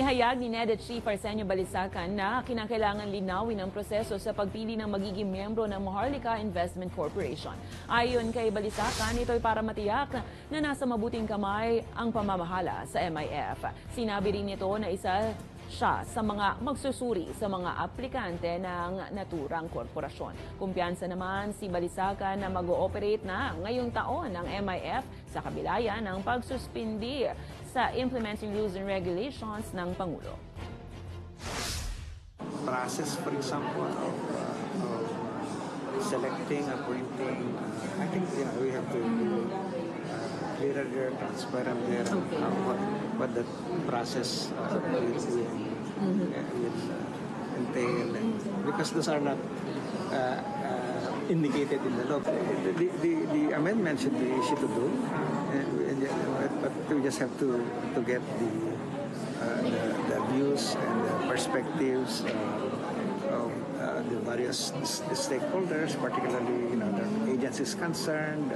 Inihayag ni NEDA Chief Arsenio Balisacan na kinakailangan linawin ang proseso sa pagpili ng magiging miyembro ng Maharlika Investment Corporation. Ayon kay Balisacan, ito'y para matiyak na nasa mabuting kamay ang pamamahala sa MIF. Sinabi rin nito na isa siya sa mga magsusuri sa mga aplikante ng naturang korporasyon. Kumpiyansa naman si Balisacan na mag-ooperate na ngayong taon ng MIF sa kabilaya ng pagsuspindi sa Implementing Rules and Regulations ng Pangulo. Process, for example, of selecting, appointing, I think we have to be clearer there, transparent there, what the process will entail, because those are not indicated in the law. The amendment should be easy to do, but we just have to get the views and the perspectives of the various stakeholders, particularly the agencies concerned.